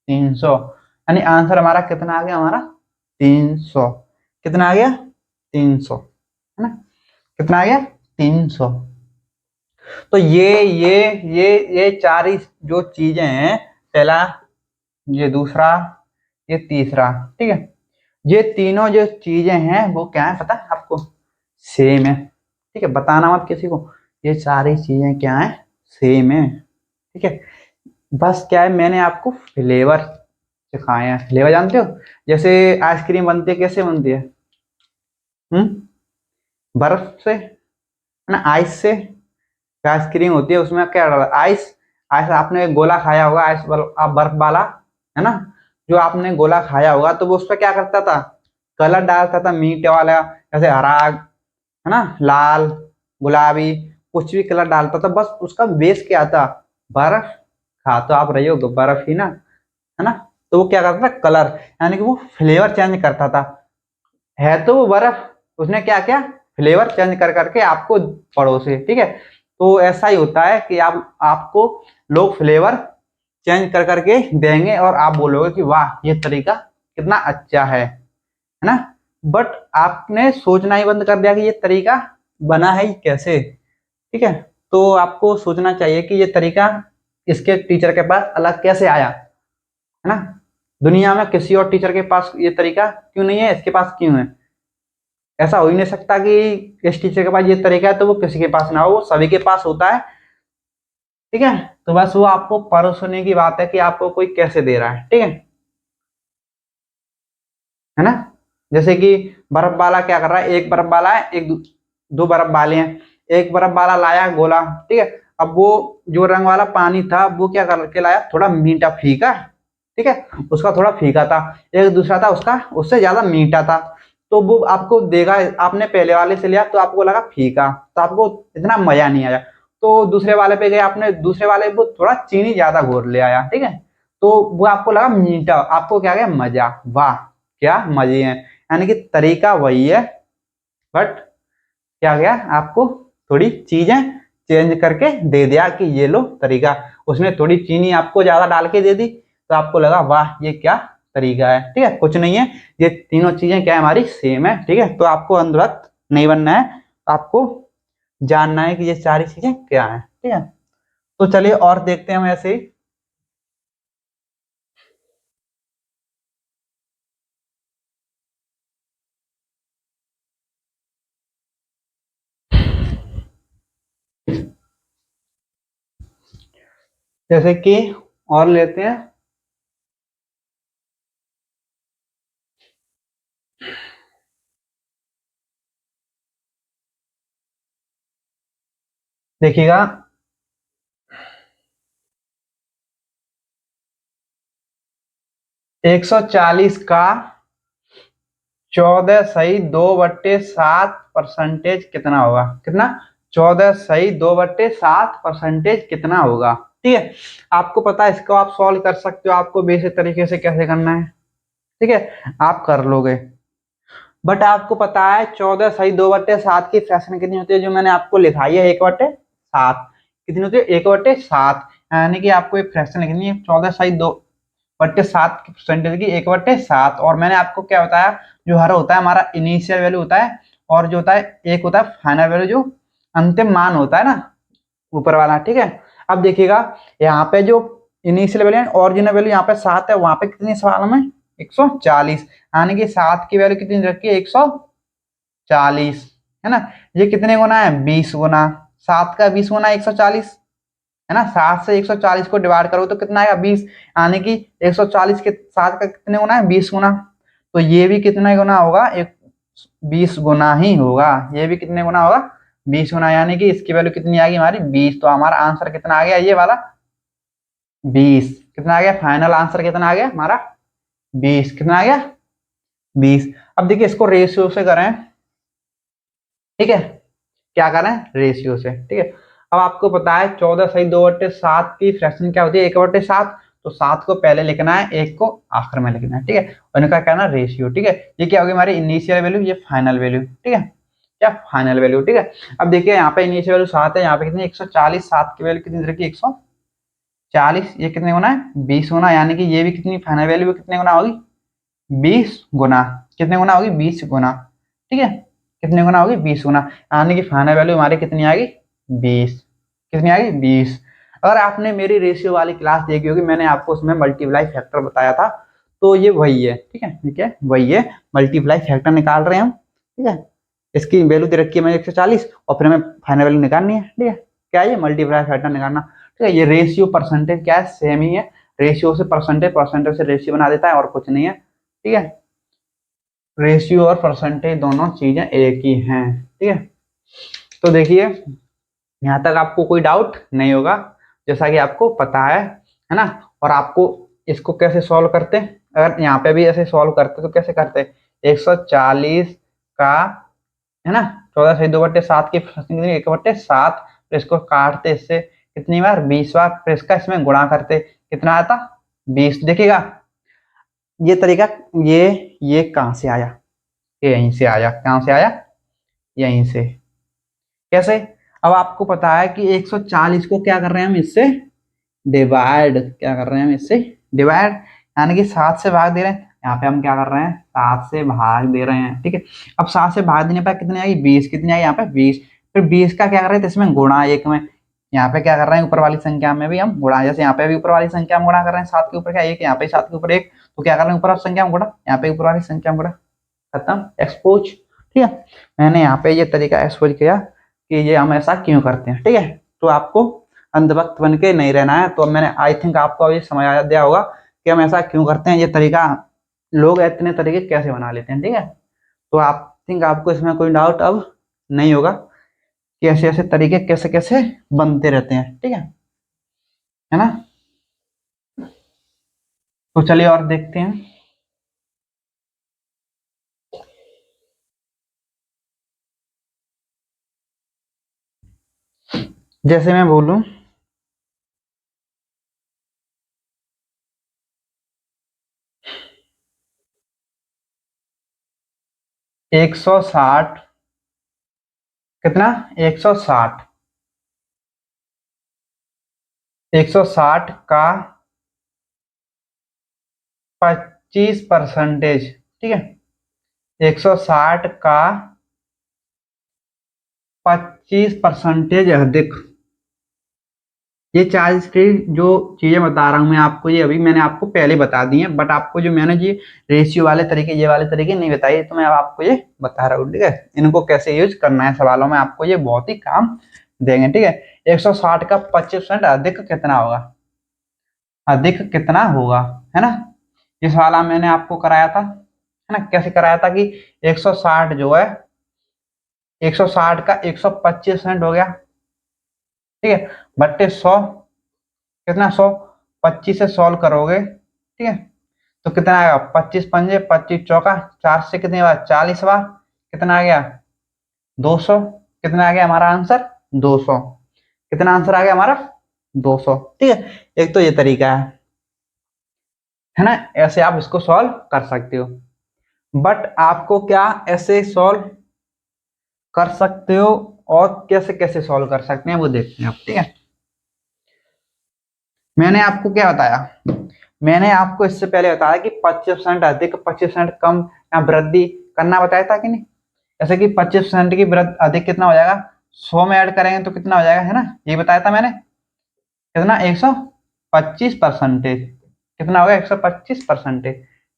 Speaker 1: 300, यानी आंसर हमारा कितना आ गया हमारा 300, कितना आ गया 300, है ना, कितना आ गया 300। तो ये चार ही जो चीजें हैं, पहला, ये दूसरा, ये तीसरा, ठीक है, ये तीनों जो चीजें हैं वो क्या है पता है आपको, सेम है। ठीक है, बताना मत किसी को, ये सारी चीजें क्या है सेम है। ठीक है, बस क्या है मैंने आपको फ्लेवर सिखाए हैं। फ्लेवर जानते हो, जैसे आइसक्रीम बनती है कैसे बनती है, बर्फ से, है ना, आइस से आइसक्रीम होती है, उसमें क्या डाला आइस। आइस आपने एक गोला खाया होगा आइस आप बर्फ वाला, है ना, जो आपने गोला खाया होगा तो वो उस पर क्या करता था कलर डालता था मीठे वाला, जैसे हरा, है ना, लाल, गुलाबी, कुछ भी कलर डालता था, बस उसका बेस क्या था बर्फ। खा तो आप रही हो बर्फ ही ना, है ना, तो वो क्या करता था कलर, यानी कि वो फ्लेवर चेंज करता था। है तो वो बर्फ, उसने क्या किया फ्लेवर चेंज कर करके आपको पड़ोसे। ठीक है, तो ऐसा ही होता है कि आपको लोग फ्लेवर चेंज कर करके देंगे और आप बोलोगे कि वाह ये तरीका कितना अच्छा है है ना। बट आपने सोचना ही बंद कर दिया कि ये तरीका बना है कैसे, ठीक है। तो आपको सोचना चाहिए कि ये तरीका इसके टीचर के पास अलग कैसे आया, है ना। दुनिया में किसी और टीचर के पास ये तरीका क्यों नहीं है, इसके पास क्यों है। ऐसा हो ही नहीं सकता कि इस टीचर के पास ये तरीका है तो वो किसी के पास ना हो, वो सभी के पास होता है, ठीक है। तो बस वो आपको परोसने की बात है कि आपको कोई कैसे दे रहा है, ठीक है ना। जैसे कि बर्फ वाला क्या कर रहा है, एक बर्फ वाला है, दो बर्फ वाले हैं। एक बर्फ वाला लाया गोला, ठीक है। अब वो जो रंग वाला पानी था वो क्या करके लाया, थोड़ा मीठा फीका, ठीक है। उसका थोड़ा फीका था। एक दूसरा था उसका उससे ज्यादा मीठा था। तो वो आपको देगा, आपने पहले वाले से लिया तो आपको लगा फीका, तो आपको इतना मजा नहीं आया। तो दूसरे वाले पे गए, आपने दूसरे वाले को थोड़ा चीनी ज्यादा घोर ले आया, ठीक है। तो वो आपको लगा मीठा, आपको क्या गया मजा, वाह क्या मजे हैं। यानी कि तरीका वही है, बट क्या गया आपको थोड़ी चीजें चेंज करके दे दिया कि ये लो तरीका। उसने थोड़ी चीनी आपको ज्यादा डाल के दे दी, तो आपको लगा वाह ये क्या तरीका है, ठीक है। कुछ नहीं है, ये तीनों चीजें क्या है हमारी सेम है, ठीक है। तो आपको अंधभक्त नहीं बनना है, आपको जानना है कि ये सारी चीजें क्या है, ठीक है। तो चलिए और देखते हैं हम ऐसे ही। जैसे कि और लेते हैं, देखिएगा 140 का 14 सही 2/7 परसेंटेज कितना होगा, कितना 14 सही 2/7 परसेंटेज कितना होगा, ठीक है। आपको पता है इसको आप सॉल्व कर सकते हो, आपको बेसिक तरीके से कैसे करना है, ठीक है, आप कर लोगे। बट आपको पता है 14 सही 2/7 की फ्रैक्शन कितनी होती है, जो मैंने आपको लिखाई है 1/7 कितनी होती है, 1/7। यानी कि आपको एक फ्रैक्शन लिखनी है 14 सही 2/7 की परसेंटेज की 1/7। और मैंने आपको क्या बताया, जो हर होता है हमारा इनिशियल वैल्यू होता है, और जो होता है एक होता है फाइनल वैल्यू, जो अंतिम मान होता है ना ऊपर वाला, ठीक है। अब देखिएगा यहाँ पे जो इनिशियल वैल्यू है, ओरिजिनल वैल्यू यहाँ पे 7 है, वहां पे कितनी सवाल में 140। यानी कि 7 की वैल्यू कितनी रखी है 140, है ना। ये कितने गुना है 20 गुना, 7 का 20 गुना 140, है ना। 7 से 140 को डिवाइड करो तो कितना आएगा 20। यानी कि 140 के 7 का कितने गुना है 20 गुना। तो ये भी कितने गुना होगा, एक 20 गुना ही होगा। ये भी कितने गुना होगा 20 गुना। यानी कि इसकी वैल्यू कितनी आ गई हमारी 20। तो हमारा आंसर कितना आ गया ये वाला 20। कितना आ गया फाइनल आंसर कितना आ गया हमारा 20। कितना आ गया 20। अब देखिए इसको रेशियो से करें, ठीक है। क्या करें रेशियो से, ठीक है। अब आपको पता है 14 सही 2/7 की फ्रैक्शन क्या होती है 1/7। तो 7 को पहले लिखना है, 1 को आखिर में लिखना है, ठीक है। और इनका क्या ना रेशियो, ठीक है। ये क्या होगी हमारी इनिशियल वैल्यू, ये फाइनल वैल्यू, ठीक है। क्या फाइनल वैल्यू, ठीक है। अब देखिए यहाँ पे इनिशियल वैल्यू 7 है, यहाँ पे कितनी 140, 7 की वैल्यू कितनी रखी 140, ये कितने गुना है 20 गुना। यानी कि ये भी कितनी फाइनल वैल्यू कितने गुना होगी 20 गुना। कितने गुना होगी 20 गुना, ठीक है। कितने गुना होगी 20 गुना। यानी कि फाइनल वैल्यू हमारी कितनी आ गई 20। कितनी आ गई 20। अगर आपने मेरी रेशियो वाली क्लास देखी होगी, मैंने आपको उसमें मल्टीप्लाई फैक्टर बताया था। तो ये वही है, ठीक है, ठीक है वही है। मल्टीप्लाई फैक्टर निकाल रहे हैं हम, ठीक है। इसकी वैल्यू दे रखी है मैंने 140, और फिर हमें फाइनल वैल्यू निकालनी है, ठीक है। क्या है ये मल्टीप्लाई फैक्टर निकालना, ठीक है। ये रेशियो परसेंटेज क्या है सेम ही है। रेशियो से परसेंटेज, परसेंटेज से रेशियो बना देता है, और कुछ नहीं है, ठीक है। रेशियो और परसेंटेज दोनों चीजें एक ही हैं, ठीक है। तो देखिए यहाँ तक आपको कोई डाउट नहीं होगा, जैसा कि आपको पता है ना। और आपको इसको कैसे सॉल्व करते, अगर यहाँ पे भी ऐसे सॉल्व करते तो कैसे करते, 140 का, है ना, 14 सही 2/7 की 1/7, फिर इसको काटते इससे कितनी बार 20 बार, फिर इसका इसमें गुणा करते कितना आता 20। देखिएगा ये तरीका, ये कहाँ से आया, ये यहीं से आया। कहाँ से आया, यहीं से। कैसे, अब आपको पता है कि 140 को क्या कर रहे हैं हम इससे डिवाइड, क्या कर रहे हैं हम इससे डिवाइड। यानी कि 7 से भाग दे रहे हैं, यहाँ पे हम क्या कर रहे हैं, 7 से भाग दे रहे हैं, ठीक है। अब 7 से भाग देने पर कितनी आएगी, 20। कितनी आएगी यहाँ पे, 20। फिर 20 का क्या कर रहे थे, इसमें गुणा 1 में। यहाँ पे क्या कर रहे हैं, ऊपर वाली संख्या में भी हम गुणा, जैसे यहाँ पे भी ऊपर वाली संख्या में गुणा कर रहे हैं, 7 के ऊपर क्या 1, यहाँ पे 7 के ऊपर 1, तो क्या कर रहे हैं, ऊपर वाली संख्या में गुणा, यहाँ पे ऊपर वाली संख्या में गुणा, खत्म, एक्सपोज। ठीक है, मैंने यहाँ पे ये तरीका एक्सपोज किया कि ये हम ऐसा क्यों करते हैं, ठीक है। तो आपको अंधभक्त बन के नहीं रहना है। तो अब मैंने आई थिंक आपको अभी समझ आ दिया होगा कि हम ऐसा क्यों करते हैं, ये तरीका लोग इतने तरीके कैसे बना लेते हैं, ठीक है। तो आप थिंक आपको इसमें कोई डाउट अब नहीं होगा कि ऐसे ऐसे तरीके कैसे कैसे बनते रहते हैं, ठीक है ना। तो चलिए और देखते हैं। जैसे मैं बोलूं 160, कितना, 160, 160 का 25%, ठीक है, 160 का 25% अधिक। ये चार्ज की जो चीजें बता रहा हूं मैं आपको, ये अभी मैंने आपको पहले बता दी है, बट आपको जो मैंने ये रेशियो वाले तरीके, ये वाले तरीके नहीं बताए, तो मैं अब आपको ये बता रहा हूँ, ठीक है। इनको कैसे यूज करना है सवालों में, आपको ये बहुत ही काम देंगे, ठीक है। 160 का 25% अधिक कितना होगा, अधिक कितना होगा, है ना। ये सवाल मैंने आपको कराया था, है ना। कैसे कराया था कि 160 जो है, 160 का 125% हो गया, ठीक है, बट्टे 100, कितना 100, 25 से सॉल्व करोगे, ठीक है, तो कितना आएगा, 25 पंजे 25 चौका, 4 से कितनी बार 40 बार, कितना आ गया 200। कितना आ गया हमारा आंसर 200। कितना आंसर आ गया हमारा 200, ठीक है। एक तो ये तरीका है ना, ऐसे आप इसको सॉल्व कर सकते हो। बट आपको क्या ऐसे सॉल्व कर सकते हो, और कैसे कैसे सॉल्व कर सकते हैं वो देखते हैं आप, ठीक है। मैंने आपको क्या बताया, मैंने आपको इससे पहले बताया कि 25% अधिक 25% कम या वृद्धि करना बताया था कि नहीं। जैसे कि 25% की वृद्धि अधिक कितना हो जाएगा, 100 में ऐड करेंगे तो कितना हो जाएगा, है ना, ये बताया था मैंने, कितना 125%, कितना हो गया 125%,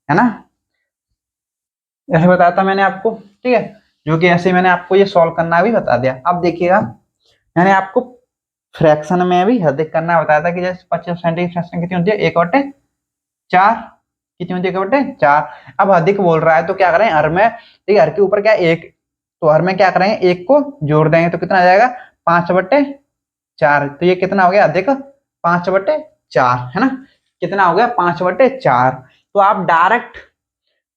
Speaker 1: है ना, ऐसे बताया था मैंने आपको, ठीक है। जो कि ऐसे मैंने आपको ये सॉल्व करना भी बता दिया। अब देखिएगा, मैंने आपको फ्रैक्शन में भी अधिक करना बताया था कि जैसे 25% की फ्रैक्शन कितनी होती है, 1/4, कितनी होती है 1/4। अब अधिक बोल रहा है तो क्या करें, हर में, ठीक है, हर के ऊपर क्या एक, तो हर में क्या करेंगे, एक को जोड़ देंगे तो कितना आ जाएगा 5/4। तो ये कितना हो गया अधिक 5/4, है ना, कितना हो गया 5/4। तो आप डायरेक्ट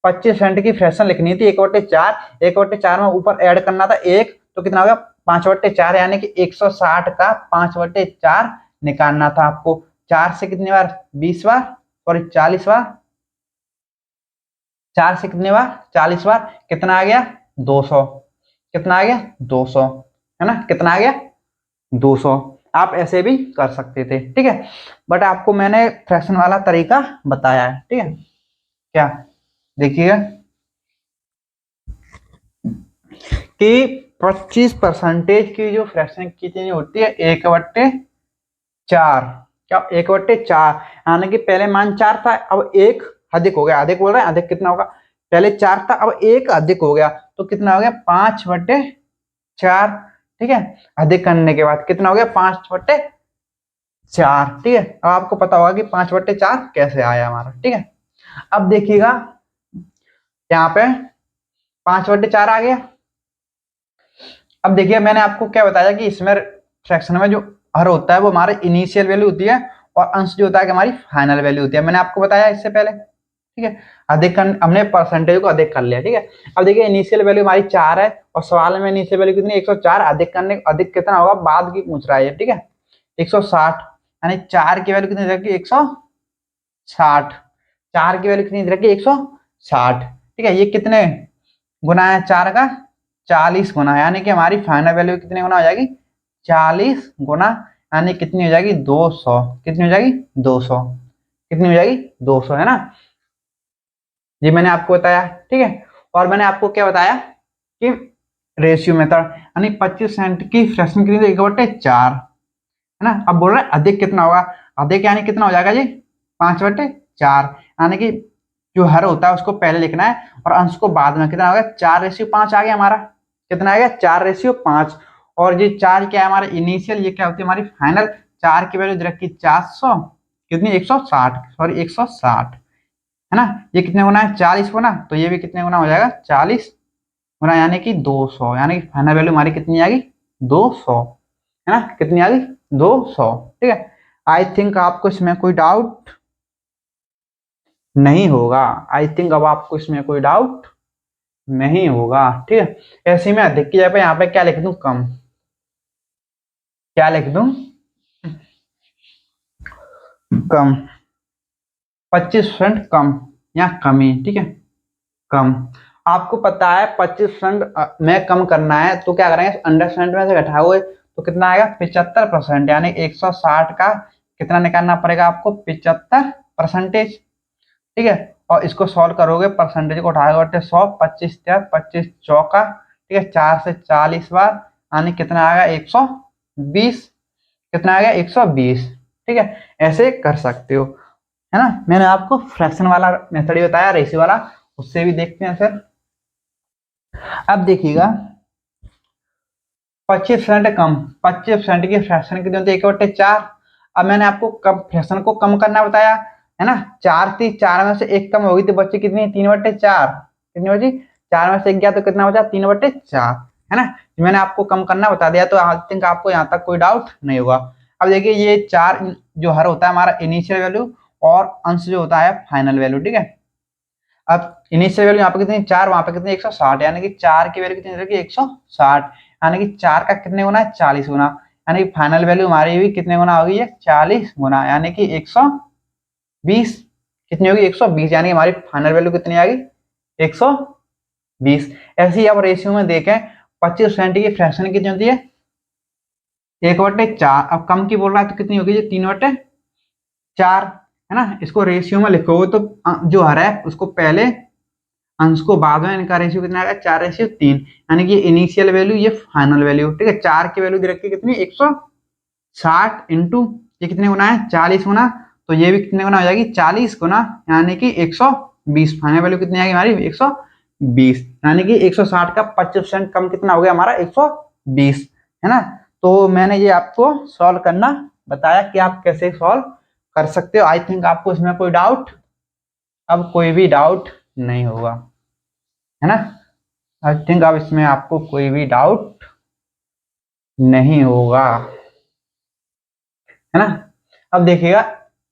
Speaker 1: 25% की फ्रैक्शन लिखनी थी, 1/4, 1/4 में ऊपर ऐड करना था एक, तो कितना हो गया 5/4, यानी कि 160 का 5/4 निकालना था आपको। 4 से कितनी बार 20 बार, सॉरी 40 बार, 4 से कितनी बार 40 बार, कितना आ गया 200। कितना आ गया 200, है ना, कितना आ गया 200। आप ऐसे भी कर सकते थे, ठीक है, बट आपको मैंने फ्रैक्शन वाला तरीका बताया है, ठीक है। क्या देखिएगा कि 25% की जो फ्रैक्शन कितनी होती है, 1/4, क्या 1/4, यानी कि पहले मान 4 था, अब एक अधिक हो गया, अधिक बोल रहे हैं, अधिक कितना होगा, पहले 4 था अब एक अधिक हो गया, तो कितना हो गया 5/4, ठीक है। अधिक करने के बाद कितना हो गया 5/4, ठीक है। अब आपको पता होगा कि 5/4 कैसे आया हमारा, ठीक है। अब देखिएगा यहाँ पे 5/4 आ गया। अब देखिए मैंने आपको क्या बताया कि इसमें फ्रैक्शन में जो हर होता है वो हमारी इनिशियल वैल्यू होती है, और अंश जो होता है कि हमारी फाइनल वैल्यू होती है, मैंने आपको बताया इससे पहले, ठीक है। अधिक हमने परसेंटेज को अधिक कर लिया, ठीक है। अब देखिए इनिशियल वैल्यू हमारी 4 है, और सवाल में इनिशियल वैल्यू कितनी 104, अधिक करने अधिक कितना होगा बाद की पूछ रहा है, ठीक है, 160, यानी 4 की वैल्यू कितनी रखी 160, 4 की वैल्यू कितनी रखी 160, ठीक है। ये कितने गुना है 4 का 40 गुना, यानी कि हमारी फाइनल वैल्यू कितने गुना हो जाएगी 40 गुना, यानी कितनी हो जाएगी 200, कितनी हो जाएगी 200, कितनी हो जाएगी 200, है ना। ये मैंने आपको बताया, ठीक है। और मैंने आपको क्या बताया कि रेशियो मेथड, यानी 25% की फ्रैक्शन की 1/4, है ना। अब बोल रहे हैं अधिक कितना होगा, अधिक यानी कितना हो जाएगा जी 5/4, यानी कि जो हर होता है उसको पहले लिखना है और अंश को बाद में। कितना होगा 4:5 आ गया हमारा, कितना आएगा 4:5। और ये 4 क्या है हमारा इनिशियल, ये क्या होती है हमारी फाइनल। 4 की वैल्यू रखी 400, कितनी 160, सॉरी 160, है ना। ये कितने गुना है 40 गुना, तो ये भी कितने गुना हो जाएगा 40 गुना, यानी कि 200, यानी कि फाइनल वैल्यू हमारी कितनी आ गई 200, है ना। कितनी आ गई 200, ठीक है। आई थिंक आपको इसमें कोई डाउट नहीं होगा, आई थिंक अब आपको इसमें कोई डाउट नहीं होगा, ठीक है। ऐसे ही मैं अधिक की जगह पे यहाँ पे क्या लिख दूं कम, क्या लिख दूं कम, 25% कम या कमी, ठीक है कम। आपको पता है 25% में कम करना है तो क्या करेंगे, अंडरस्टैंड में से घटाओगे तो कितना आएगा 75%, यानी 160 का कितना निकालना पड़ेगा आपको 75%, ठीक है। और इसको सॉल्व करोगे, परसेंटेज को उठाओगे बटे 100, 25 25 चौका, ठीक है 4 से 40 बार, यानी कितना आएगा 120, कितना आएगा 120, ठीक है। ऐसे कर सकते हो, है ना। मैंने आपको फ्रैक्शन वाला मेथड ही बताया, रेशियो वाला, उससे भी देखते हैं फिर। अब देखिएगा 25% कम, 25% की फ्रैक्शन कितनी होती है 1/4। अब मैंने आपको कम फ्रैक्शन को कम करना बताया, है ना। 4 थी, 4 में से 1 कम होगी तो बच्चे कितनी 3/4, कितनी बची 4 में से 1 गया तो कितना बचा 3/4, है ना। मैंने आपको कम करना बता दिया, तो आई थिंक आपको यहाँ तक कोई डाउट नहीं होगा। अब देखिए ये 4 जो हर होता है हमारा इनिशियल वैल्यू और अंश जो होता है फाइनल वैल्यू, ठीक है। अब इनिशियल वैल्यू यहाँ पे कितनी 4, वहां पे कितनी 160, यानी कि 4 की वैल्यू कितनी रहेगी 160, यानी कि 4 का कितने गुना है 40 गुना, यानी कि फाइनल वैल्यू हमारी भी कितने गुना होगी ये 40 गुना, यानी कि 120, कितनी होगी 120, यानी हमारी फाइनल वैल्यू कितनी आ गई 120। ऐसे ही अब रेशियो में देखें 25% की फ्रैक्शन कितनी होती है 1/4। अब कम की बोल रहा है तो कितनी होगी 3/4, है ना। इसको रेशियो में लिखोगे तो जो हर है उसको पहले, अंश को बाद में, इनका रेशियो कितना आएगा 4:3, यानी कि इनिशियल वैल्यू ये फाइनल वैल्यू, ठीक है। 4 की वैल्यू दे रखी है कितनी 160 इंटू ये कितने गुना है 40 गुना, तो ये भी कितने गुना हो जाएगी 40 गुना, यानी कि 120। फाइनल वैल्यू कितनी आएगी हमारी 120, यानी कि 160 का 25% कम कितना हो गया हमारा 120, है ना। तो मैंने ये आपको सॉल्व करना बताया कि आप कैसे सॉल्व कर सकते हो। आई थिंक आपको इसमें कोई डाउट, अब कोई भी डाउट नहीं होगा, है ना। आई थिंक अब इसमें आपको कोई भी डाउट नहीं होगा, है ना। अब देखिएगा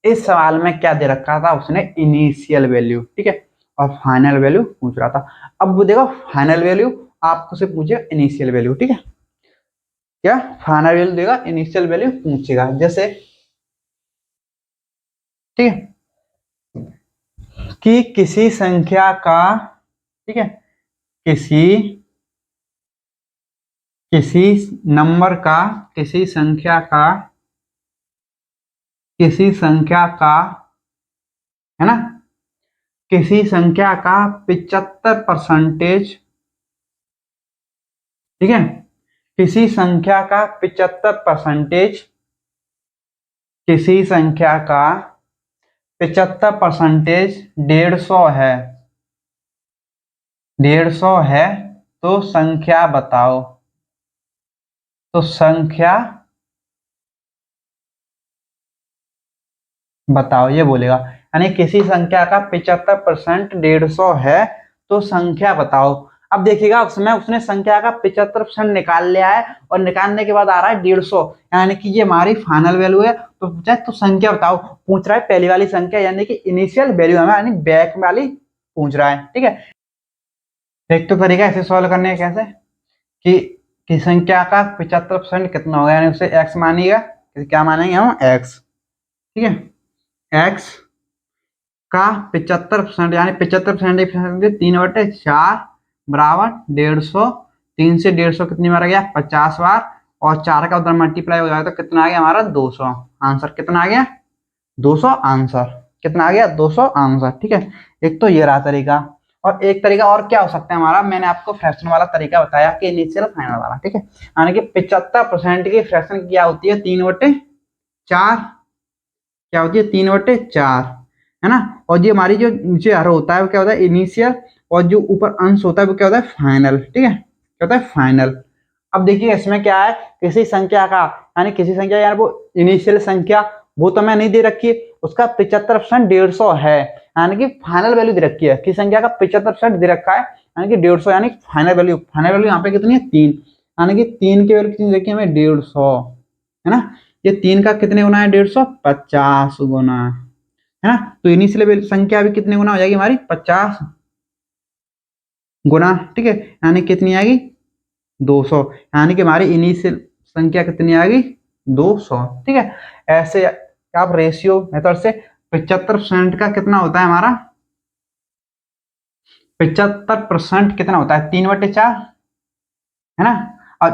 Speaker 1: इस सवाल में क्या दे रखा था उसने इनिशियल वैल्यू, ठीक है, और फाइनल वैल्यू पूछ रहा था। अब वो देखो फाइनल वैल्यू आपको से पूछेगा इनिशियल वैल्यू, ठीक है। क्या फाइनल वैल्यू देगा इनिशियल वैल्यू पूछेगा, जैसे ठीक है कि किसी संख्या का, ठीक है, किसी किसी नंबर का, किसी संख्या का, किसी संख्या का, है ना, किसी संख्या का 75%, ठीक है, किसी संख्या का 75%, किसी संख्या का 75% 150 है, 150 है, तो संख्या बताओ, तो संख्या बताओ ये बोलेगा, यानी किसी संख्या का 75% 150 है तो संख्या बताओ। अब देखिएगा उसमें उसने संख्या का 75% निकाल लिया है और निकालने के बाद आ रहा है 150, यानी कि ये हमारी फाइनल वैल्यू है। तो पूछा है तो संख्या बताओ, पूछ रहा है पहली वाली संख्या, यानी कि इनिशियल वैल्यू हमें, यानी बैक वाली पूछ रहा है, ठीक है। एक तो तरीका ऐसे सॉल्व करने का कैसे कि संख्या का 75% कितना होगा, यानी उसे एक्स मानिएगा, क्या मानेंगे हम एक्स, ठीक है। एक्स का 75%, यानी 75% 3/4 बराबर 150, 3 से 150 कितनी बार आ गया 50 बार, और 4 का उधर मल्टीप्लाई हो जाएगा तो कितना आ गया हमारा 200, आंसर कितना आ गया 200 आंसर, कितना आ गया 200 आंसर। ठीक है, एक तो ये रहा तरीका। और एक तरीका और क्या हो सकता है हमारा, मैंने आपको फ्रैक्शन वाला तरीका बताया कि इनिशियल फाइनल वाला। ठीक है, यानी कि 75% की फ्रैक्शन क्या होती है 3/4, क्या होती है 3/4, है ना। और ये हमारी जो नीचे हर होता है वो क्या होता है इनिशियल, और जो ऊपर अंश होता है वो क्या होता है फाइनल। ठीक है, क्या होता है फाइनल। अब देखिए इसमें क्या है, किसी संख्या का यानी किसी संख्या यार वो इनिशियल संख्या वो तो मैं नहीं दे रखी है, उसका 75% 150 है, यानी कि फाइनल वैल्यू दे रखी है। किसी संख्या का 75% दे रखा है यानी कि 150, यानी फाइनल वैल्यू। फाइनल वैल्यू यहाँ पे कितनी है 3, यानी कि 3 की वैल्यू कितनी रखी है हमें 150, है ना। ये 3 का कितने गुना है 150, 50 गुना, है ना। तो इनिशियल संख्या भी कितने गुना हो जाएगी हमारी 50 गुना। ठीक है, यानी कितनी आएगी 200, यानी कि हमारी इनिशियल संख्या कितनी आ गई 200। ठीक है, ऐसे आप रेशियो मेथड से 75% का कितना होता है हमारा, 75% कितना होता है 3/4, है ना। और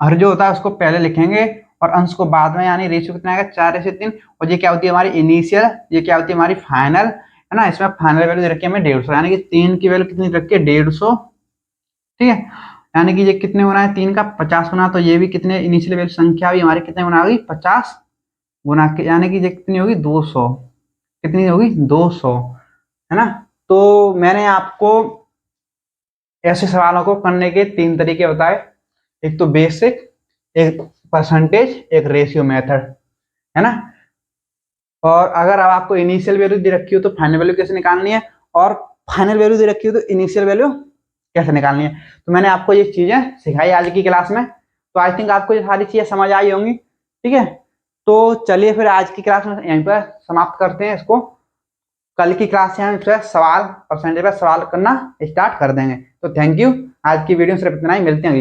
Speaker 1: हर जो होता है उसको पहले लिखेंगे और अंश को बाद में, यानी रेशियो कितना आएगा 4:3। और ये क्या होती है हमारी इनिशियल, ये क्या होती है हमारी फाइनल, है ना। इसमें फाइनल वैल्यू दे रखी है हमें 150, यानी कि 3 की वैल्यू कितनी रखी है 150। ठीक है, यानी कि ये कितने गुना है 3 का 50 गुना, तो ये भी कितने इनिशियल वैल्यू संख्या भी हमारी कितने गुना होगी 50 गुना के, यानी कि ये कितनी होगी 200, कितनी होगी 200, है ना। तो मैंने आपको ऐसे सवालों को करने के 3 तरीके बताए, एक तो बेसिक, एक परसेंटेज, एक रेशियो मेथड, है ना। और अगर अब आपको इनिशियल वैल्यू दे रखी हो तो फाइनल वैल्यू कैसे निकालनी है, और फाइनल वैल्यू दे रखी हो तो इनिशियल वैल्यू कैसे निकालनी है, तो मैंने आपको ये चीजें सिखाई आज की क्लास में। तो आई थिंक आपको ये सारी चीजें समझ आई होंगी। ठीक है, तो चलिए फिर आज की क्लास में यहीं पर समाप्त करते हैं इसको। कल की क्लास से हम फिर सवाल परसेंटेज पर सवाल करना स्टार्ट कर देंगे। तो थैंक यू, आज की वीडियो सिर्फ इतना ही, मिलते हैं अगली।